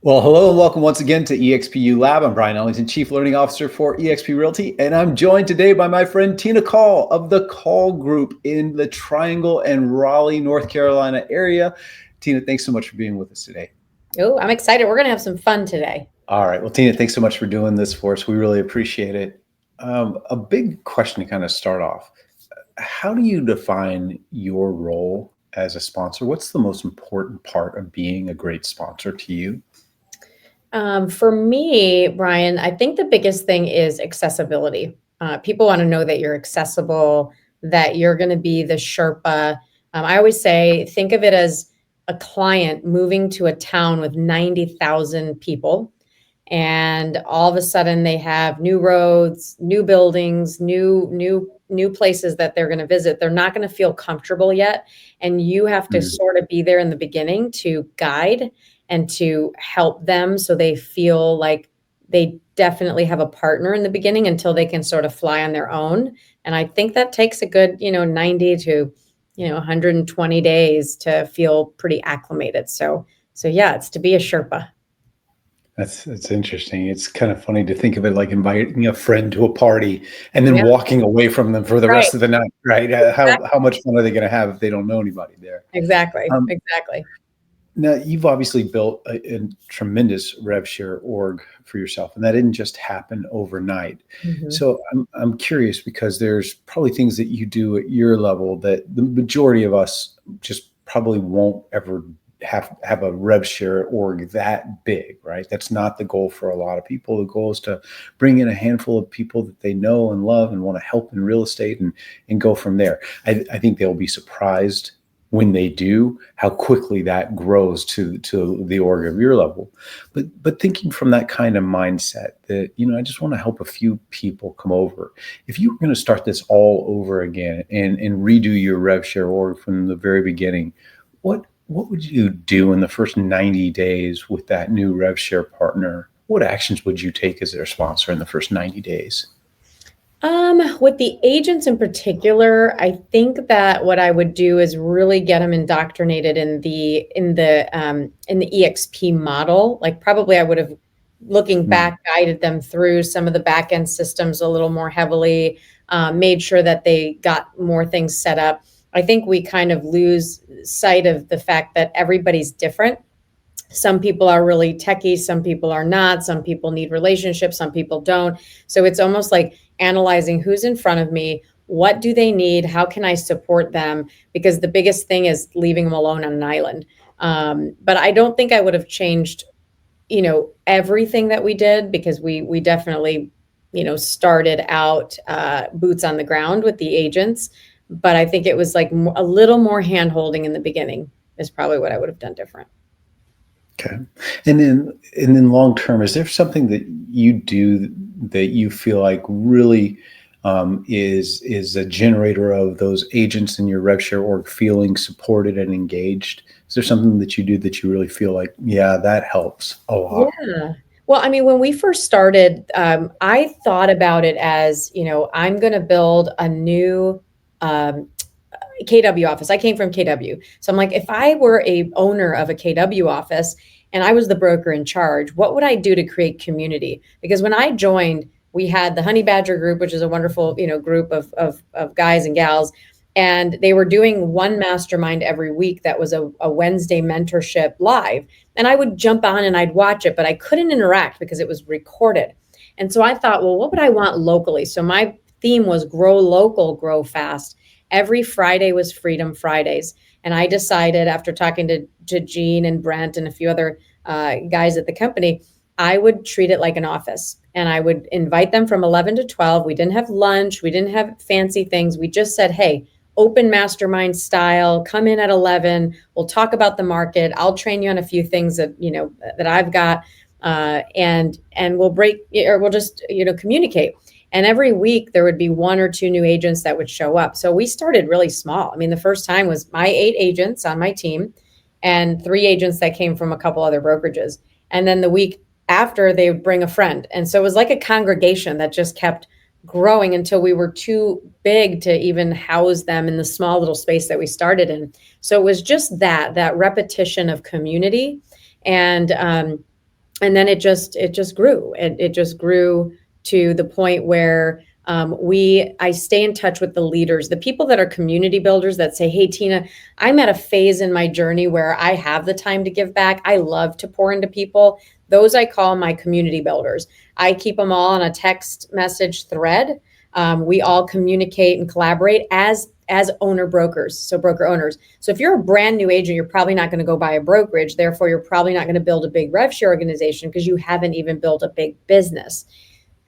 Well, hello and welcome once again to EXPU Lab. I'm Bryon Ellington, Chief Learning Officer for eXp Realty, and I'm joined today by my friend Tina Caul of the Caul Group in the Triangle and Raleigh, North Carolina area. Tina, thanks so much for being with us today. Oh, I'm excited. We're going to have some fun today. All right. Well, Tina, thanks so much for doing this for us. We really appreciate it. A big question to kind of start off. How do you define your role as a sponsor? What's the most important part of being a great sponsor to you? For me, Bryon, I think the biggest thing is accessibility. People want to know that you're accessible, that you're going to be the Sherpa. I always say, think of it as a client moving to a town with 90,000 people. And all of a sudden they have new roads, new buildings, new places that they're going to visit. They're not going to feel comfortable yet. And you have to sort of be there in the beginning to guide and to help them so they feel like they definitely have a partner in the beginning until they can sort of fly on their own. And I think that takes a good, 90 to, 120 days to feel pretty acclimated. So yeah, it's to be a Sherpa. That's interesting. It's kind of funny to think of it like inviting a friend to a party and then walking away from them for the rest of the night, right? How much fun are they going to have if they don't know anybody there? Exactly. Now, you've obviously built a tremendous RevShare org for yourself, and that didn't just happen overnight. Mm-hmm. So I'm curious because there's probably things that you do at your level that the majority of us just probably won't ever have a RevShare org that big, right? That's not the goal for a lot of people. The goal is to bring in a handful of people that they know and love and want to help in real estate and go from there. I think they'll be surprised when they do, how quickly that grows to the org of your level. But thinking from that kind of mindset that, I just want to help a few people come over. If you were going to start this all over again and redo your RevShare org from the very beginning, what would you do in the first 90 days with that new RevShare partner? What actions would you take as their sponsor in the first 90 days? With the agents in particular, I think that what I would do is really get them indoctrinated in the EXP model. Like probably I would have, looking back, guided them through some of the backend systems a little more heavily, made sure that they got more things set up. I think we kind of lose sight of the fact that everybody's different. Some people are really techie, some people are not, some people need relationships, some people don't. So it's almost like analyzing who's in front of me, what do they need, how can I support them? Because the biggest thing is leaving them alone on an island. But I don't think I would have changed, everything that we did, because we definitely, started out boots on the ground with the agents. But I think it was like a little more hand-holding in the beginning is probably what I would have done different. Okay. And then long term, is there something that you do that you feel like really is a generator of those agents in your RevShare org feeling supported and engaged? Is there something that you do that you really feel like, yeah, that helps a lot? Yeah. Well, I mean, when we first started, I thought about it as, I'm going to build a new KW office. I came from KW. So I'm like, if I were a owner of a KW office and I was the broker in charge, what would I do to create community? Because when I joined, we had the Honey Badger group, which is a wonderful, group of guys and gals. And they were doing one mastermind every week that was a Wednesday mentorship live. And I would jump on and I'd watch it, but I couldn't interact because it was recorded. And so I thought, well, what would I want locally? So my theme was grow local, grow fast. Every Friday was Freedom Fridays. And I decided, after talking to Gene and Brent and a few other guys at the company, I would treat it like an office. And I would invite them from 11 to 12. We didn't have lunch. We didn't have fancy things. We just said, hey, open mastermind style, come in at 11. We'll talk about the market. I'll train you on a few things that, that I've got. And we'll just communicate. And every week there would be one or two new agents that would show up. So we started really small. I mean, the first time was my 8 agents on my team and 3 agents that came from a couple other brokerages. And then the week after, they would bring a friend. And so it was like a congregation that just kept growing until we were too big to even house them in the small little space that we started in. So it was just that repetition of community. And And then it just grew. It just grew to the point where I stay in touch with the leaders, the people that are community builders that say, hey, Tina, I'm at a phase in my journey where I have the time to give back. I love to pour into people. Those I call my community builders. I keep them all on a text message thread. We all communicate and collaborate as owner brokers, so broker owners. So if you're a brand new agent, you're probably not going to go buy a brokerage. Therefore, you're probably not going to build a big RevShare organization because you haven't even built a big business.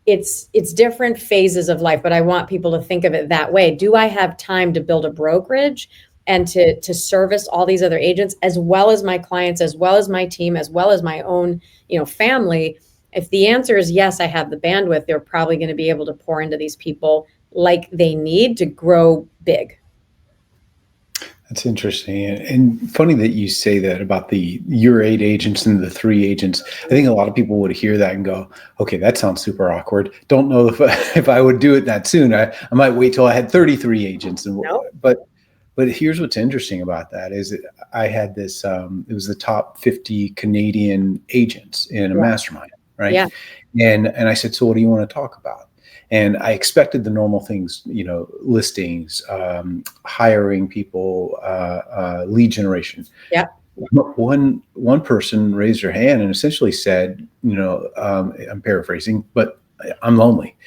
It's different phases of life, but I want people to think of it that way. Do I have time to build a brokerage and to service all these other agents, as well as my clients, as well as my team, as well as my own, family? If the answer is yes, I have the bandwidth, they're probably going to be able to pour into these people like they need to grow big. That's interesting. And funny that you say that about your 8 agents and the 3 agents. I think a lot of people would hear that and go, okay, that sounds super awkward. Don't know if I would do it that soon. I might wait till I had 33 agents. No. But here's what's interesting about that is that I had this, it was the top 50 Canadian agents in a mastermind, right? Yeah. And I said, so what do you want to talk about? And I expected the normal things, listings, hiring people, lead generation. Yeah. One person raised her hand and essentially said, I'm paraphrasing, but I'm lonely.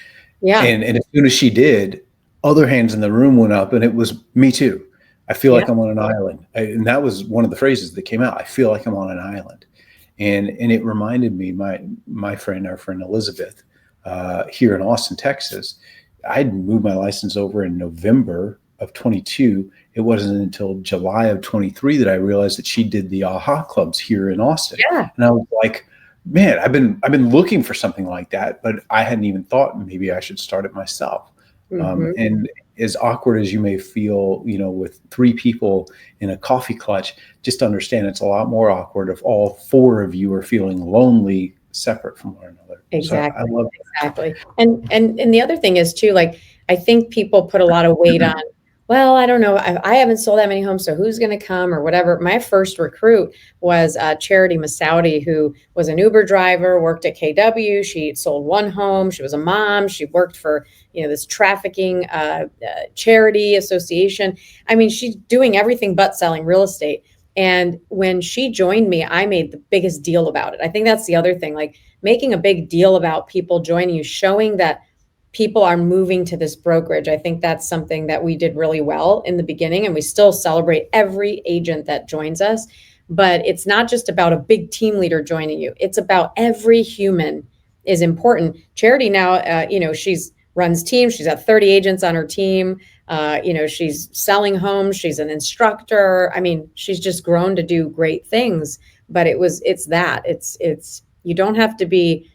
Yeah. And as soon as she did, other hands in the room went up, and it was me too. I feel like I'm on an island. And that was one of the phrases that came out. I feel like I'm on an island. And it reminded me, our friend Elizabeth, here in Austin, Texas. I'd moved my license over in November of 22. It wasn't until July of 23 that I realized that she did the AHA clubs here in Austin. Yeah. And I was like, man, I've been looking for something like that, but I hadn't even thought maybe I should start it myself. Mm-hmm. And as awkward as you may feel, with 3 people in a coffee clutch, just understand it's a lot more awkward if all 4 of you are feeling lonely, separate from one another. Exactly. So I love exactly. And the other thing is too, like, I think people put a lot of weight on, well, I don't know, I haven't sold that many homes, so who's going to come or whatever. My first recruit was Charity Masaudi, who was an Uber driver, worked at KW. She sold 1 home. She was a mom. She worked for, this trafficking charity association. I mean, she's doing everything but selling real estate. And when she joined me, I made the biggest deal about it. I think that's the other thing, like making a big deal about people joining you, showing that people are moving to this brokerage. I think that's something that we did really well in the beginning, and we still celebrate every agent that joins us. But it's not just about a big team leader joining you. It's about every human is important. Charity now, she's runs teams. She's got 30 agents on her team. She's selling homes. She's an instructor. I mean, she's just grown to do great things. But it's you don't have to be,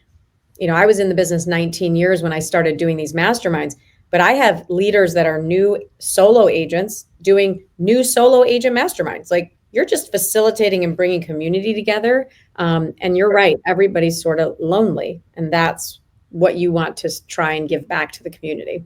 I was in the business 19 years when I started doing these masterminds, but I have leaders that are new solo agents doing new solo agent masterminds. Like, you're just facilitating and bringing community together. And you're right. Everybody's sort of lonely, and that's what you want to try and give back to the community.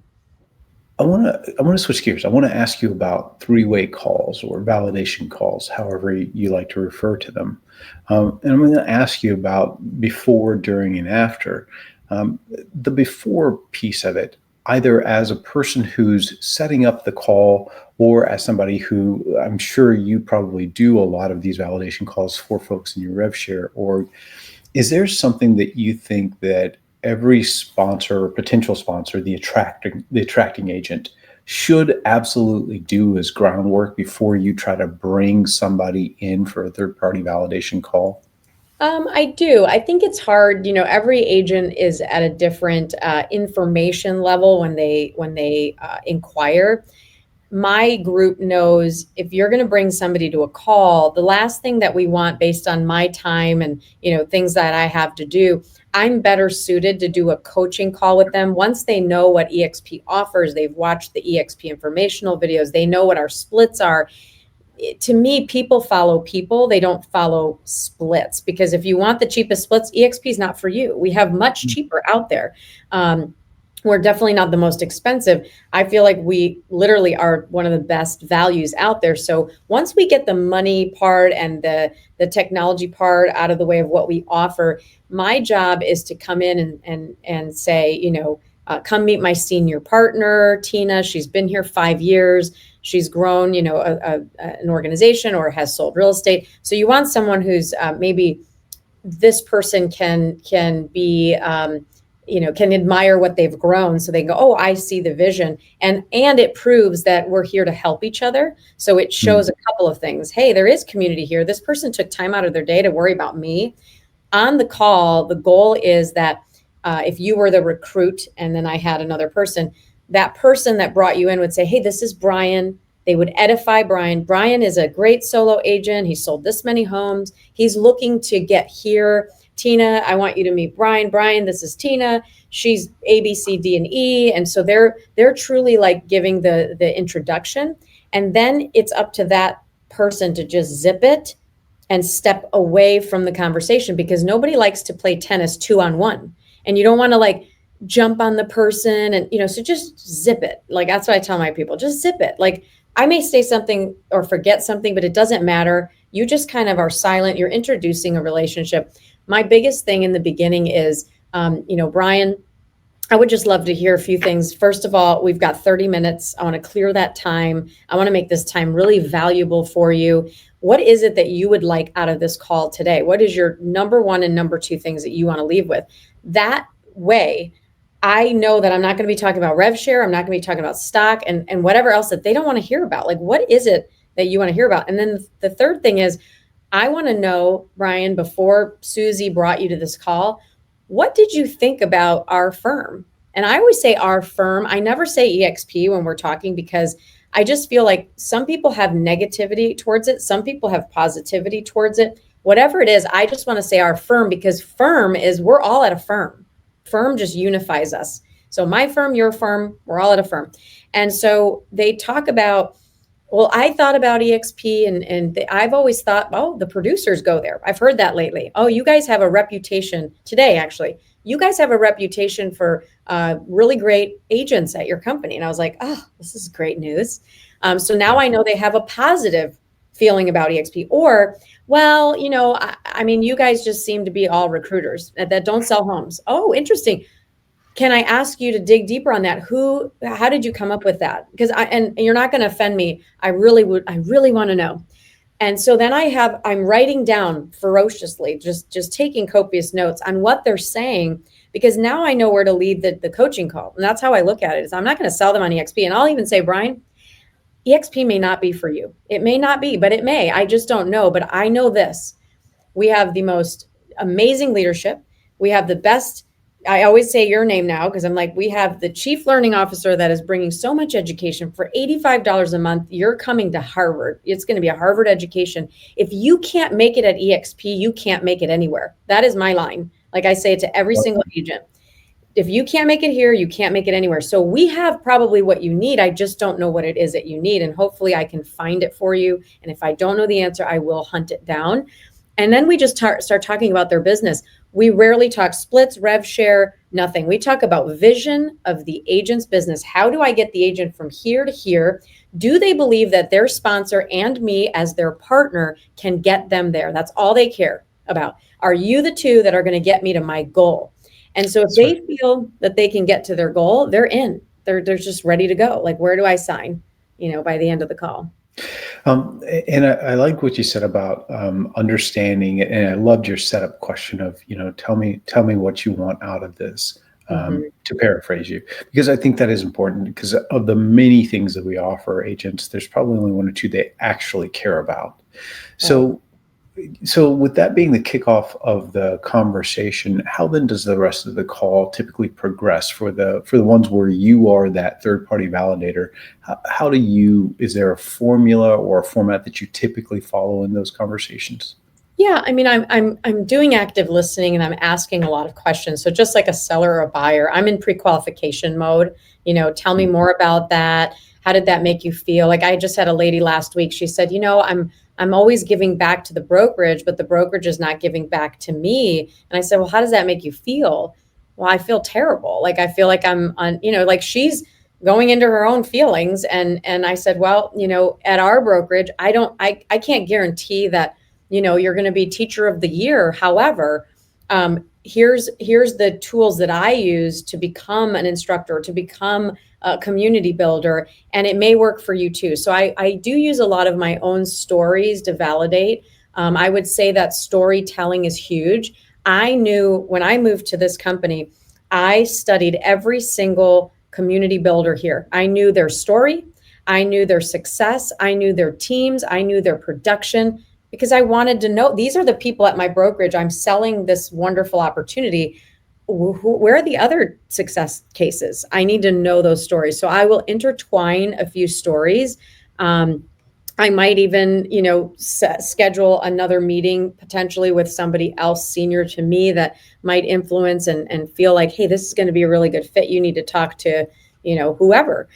I want to switch gears. I want to ask you about 3-way calls or validation calls, however you like to refer to them. And I'm going to ask you about before, during, and after. The before piece of it, either as a person who's setting up the call or as somebody who, I'm sure you probably do a lot of these validation calls for folks in your RevShare org. Is there something that you think that every sponsor or potential sponsor, the attracting agent, should absolutely do as groundwork before you try to bring somebody in for a third-party validation call? I do. I think it's hard. Every agent is at a different information level when they inquire. My group knows if you're going to bring somebody to a call, the last thing that we want, based on my time and things that I have to do, I'm better suited to do a coaching call with them. Once they know what EXP offers, they've watched the EXP informational videos, they know what our splits are. To me, people follow people. They don't follow splits, because if you want the cheapest splits, EXP is not for you. We have much cheaper out there. We're definitely not the most expensive. I feel like we literally are one of the best values out there. So once we get the money part and the technology part out of the way of what we offer, my job is to come in and say, come meet my senior partner, Tina. She's been here 5 years. She's grown, an organization or has sold real estate. So you want someone who's maybe this person can be can admire what they've grown, so they can go, oh, I see the vision, and it proves that we're here to help each other. So it shows a couple of things. Hey, there is community here. This person took time out of their day to worry about me. On the call, the goal is that if you were the recruit and then I had another person, that person that brought you in would say, hey, this is Bryon. They would edify Bryon. Bryon is a great solo agent. He sold this many homes. He's looking to get here. Tina, I want you to meet Bryon. Bryon, this is Tina. She's A, B, C, D, and E. And so they're truly like giving the introduction. And then it's up to that person to just zip it and step away from the conversation, because nobody likes to play tennis 2-on-1. And you don't want to like jump on the person and, so just zip it. Like, that's what I tell my people, just zip it. Like, I may say something or forget something, but it doesn't matter. You just kind of are silent. You're introducing a relationship. My biggest thing in the beginning is, Bryon, I would just love to hear a few things. First of all, we've got 30 minutes. I want to clear that time. I want to make this time really valuable for you. What is it that you would like out of this call today? What is your number one and number two things that you want to leave with? That way, I know that I'm not going to be talking about RevShare. I'm not going to be talking about stock and whatever else that they don't want to hear about. Like, what is it that you want to hear about? And then the third thing is, I want to know, Bryon, before Susie brought you to this call, what did you think about our firm? And I always say our firm. I never say EXP when we're talking, because I just feel like some people have negativity towards it. Some people have positivity towards it. Whatever it is, I just want to say our firm, because firm is, we're all at a firm. Firm just unifies us. So my firm, your firm, we're all at a firm. And so they talk about, well, I thought about EXP and I've always thought, oh, the producers go there. I've heard that lately. Oh, you guys have a reputation today, actually. You guys have a reputation for really great agents at your company. And I was like, oh, this is great news. So now I know they have a positive feeling about EXP. Or, well, I mean, you guys just seem to be all recruiters that don't sell homes. Oh, interesting. Can I ask you to dig deeper on that? How did you come up with that? Because and you're not going to offend me. I really want to know. And so then I'm writing down ferociously, just taking copious notes on what they're saying, because now I know where to lead the coaching call. And that's how I look at it, is I'm not going to sell them on EXP. And I'll even say, Bryon, EXP may not be for you. It may not be, but it may. I just don't know. But I know this. We have the most amazing leadership. We have the best. I always say your name now, because I'm like, we have the chief learning officer that is bringing so much education for $85 a month. You're coming to Harvard. It's going to be a Harvard education. If you can't make it at EXP, you can't make it anywhere. That is my line. Like I say it to every single agent. If you can't make it here, you can't make it anywhere. So we have probably what you need. I just don't know what it is that you need. And hopefully I can find it for you. And if I don't know the answer, I will hunt it down. And then we just start talking about their business. We rarely talk splits, rev share, nothing. We talk about vision of the agent's business. How do I get the agent from here to here? Do they believe that their sponsor and me as their partner can get them there? That's all they care about. Are you the two that are going to get me to my goal? And so if they feel that they can get to their goal, they're in. They're just ready to go. Like, where do I sign? By the end of the call. And I like what you said about understanding, and I loved your setup question of, tell me what you want out of this, to paraphrase you, because I think that is important, because of the many things that we offer agents, there's probably only one or two they actually care about. So with that being the kickoff of the conversation, how then does the rest of the call typically progress for the ones where you are that third party validator? Is there a formula or a format that you typically follow in those conversations? Yeah, I mean, I'm doing active listening and I'm asking a lot of questions. So just like a seller or a buyer, I'm in pre-qualification mode. Tell me more about that. How did that make you feel? Like, I just had a lady last week. She said, I'm always giving back to the brokerage, but the brokerage is not giving back to me. And I said, well, how does that make you feel? well, I feel terrible. Like, I feel like I'm on, like she's going into her own feelings. And I said, well, at our brokerage, I can't guarantee that, you're going to be teacher of the year. However, here's the tools that I use to become an instructor, to become a community builder, and it may work for you too. So I do use a lot of my own stories to validate. I would say that storytelling is huge. I knew when I moved to this company, I studied every single community builder here. I knew their story. I knew their success. I knew their teams. I knew their production, because I wanted to know, these are the people at my brokerage. I'm selling this wonderful opportunity. Where are the other success cases? I need to know those stories. So I will intertwine a few stories. I might even, schedule another meeting potentially with somebody else senior to me that might influence and feel like, hey, this is going to be a really good fit. You need to talk to, whoever.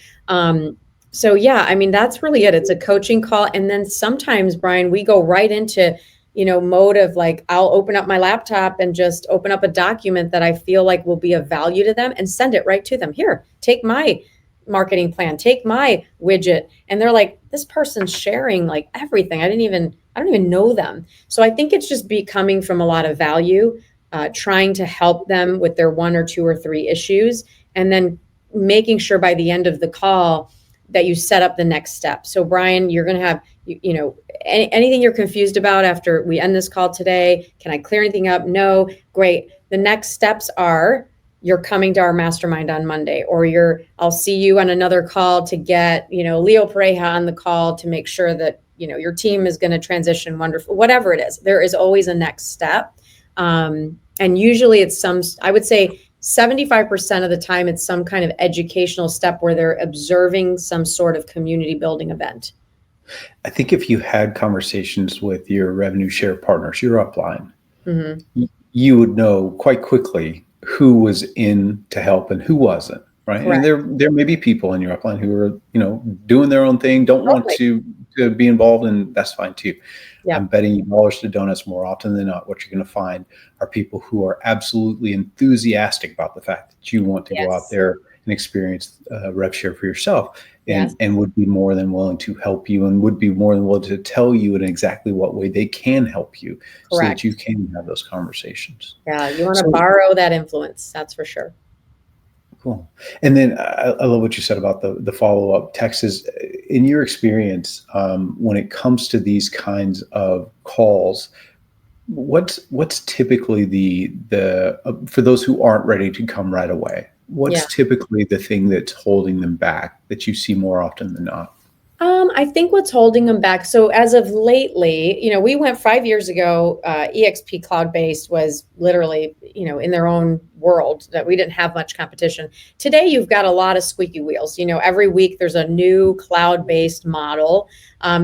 So yeah, I mean, that's really it. It's a coaching call. And then sometimes, Bryon, we go right into, mode of like, I'll open up my laptop and just open up a document that I feel like will be of value to them and send it right to them. Here, take my marketing plan, take my widget. And they're like, this person's sharing like everything. I don't even know them. So I think it's just coming from a lot of value, trying to help them with their 1 or 2 or 3 issues, and then making sure by the end of the call that you set up the next step. So Bryon, you're going to have, anything you're confused about after we end this call today. Can I clear anything up? No. Great. The next steps are, you're coming to our mastermind on Monday, or I'll see you on another call to get, Leo Pareja on the call to make sure that, your team is going to transition wonderful, whatever it is. There is always a next step. And usually it's I would say 75% of the time, it's some kind of educational step where they're observing some sort of community building event. I think if you had conversations with your revenue share partners, your upline, you would know quite quickly who was in to help and who wasn't, right? Correct. And there may be people in your upline who are, doing their own thing, don't want to be involved, and that's fine too. Yep. I'm betting you dollars to donuts more often than not, what you're going to find are people who are absolutely enthusiastic about the fact that you want to go out there and experience RevShare for yourself, and would be more than willing to help you, and would be more than willing to tell you in exactly what way they can help you. Correct. So that you can have those conversations. Yeah, you want to borrow that influence, that's for sure. Cool. And then I love what you said about the follow-up texts. In your experience, when it comes to these kinds of calls, what's typically the for those who aren't ready to come right away, what's typically the thing that's holding them back that you see more often than not? I think what's holding them back. So as of lately, we went 5 years ago, EXP cloud-based was literally, in their own world, that we didn't have much competition. Today, you've got a lot of squeaky wheels. Every week there's a new cloud-based model,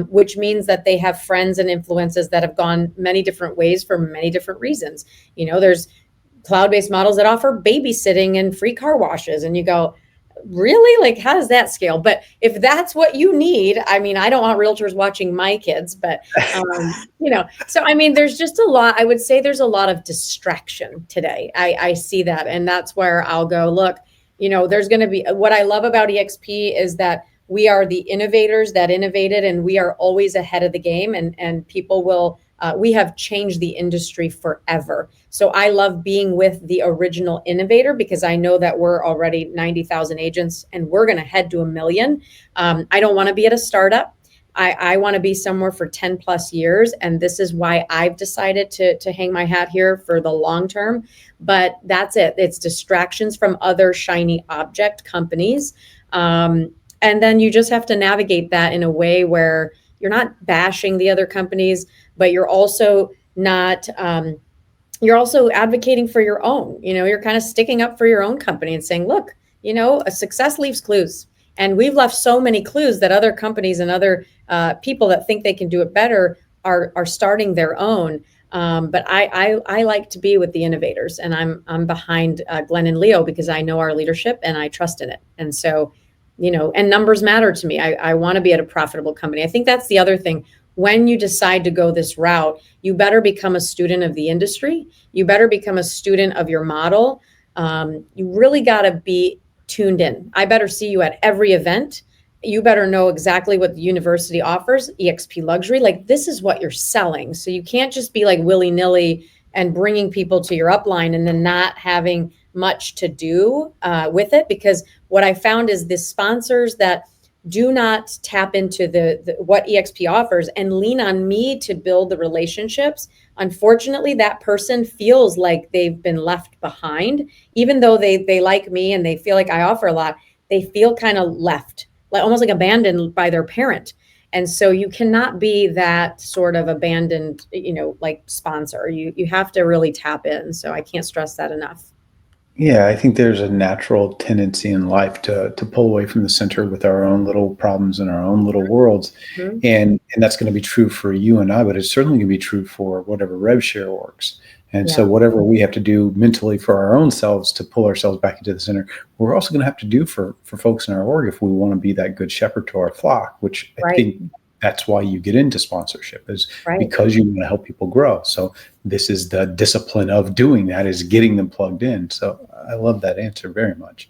which means that they have friends and influences that have gone many different ways for many different reasons. There's cloud-based models that offer babysitting and free car washes, and you go, really? Like, how does that scale? But if that's what you need, I mean, I don't want realtors watching my kids, but, so, I mean, there's just a lot, I would say there's a lot of distraction today. I see that. And that's where I'll go, look, there's going to be, what I love about EXP is that we are the innovators that innovated, and we are always ahead of the game, and people will, we have changed the industry forever. So I love being with the original innovator, because I know that we're already 90,000 agents and we're going to head to 1 million. I don't want to be at a startup. I want to be somewhere for 10 plus years. And this is why I've decided to hang my hat here for the long term. But that's it. It's distractions from other shiny object companies. And then you just have to navigate that in a way where you're not bashing the other companies, but you're also not, you're also advocating for your own. You're kind of sticking up for your own company and saying, look, a success leaves clues. And we've left so many clues that other companies and other people that think they can do it better are starting their own. But I like to be with the innovators, and I'm behind Glenn and Leo, because I know our leadership and I trust in it. And so, and numbers matter to me. I want to be at a profitable company. I think that's the other thing. When you decide to go this route, you better become a student of the industry. You better become a student of your model. You really got to be tuned in. I better see you at every event. You better know exactly what the university offers, EXP luxury. Like, this is what you're selling. So you can't just be like willy-nilly and bringing people to your upline and then not having much to do with it. Because what I found is the sponsors that do not tap into the what EXP offers and lean on me to build the relationships, unfortunately, that person feels like they've been left behind. Even though they like me and they feel like I offer a lot, they feel kind of left, like almost like abandoned by their parent. And so you cannot be that sort of abandoned, like sponsor. You have to really tap in. So I can't stress that enough. Yeah, I think there's a natural tendency in life to pull away from the center with our own little problems and our own little worlds. Mm-hmm. And that's going to be true for you and I, but it's certainly going to be true for whatever RevShare works. And Yeah. so whatever we have to do mentally for our own selves to pull ourselves back into the center, we're also going to have to do for folks in our org if we want to be that good shepherd to our flock, which I Right. think that's why you get into sponsorship, is Right. because you want to help people grow. So this is the discipline of doing that, is getting them plugged in. So I love that answer very much.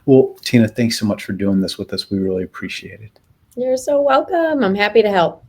Well, Tina, thanks so much for doing this with us. We really appreciate it. You're so welcome. I'm happy to help.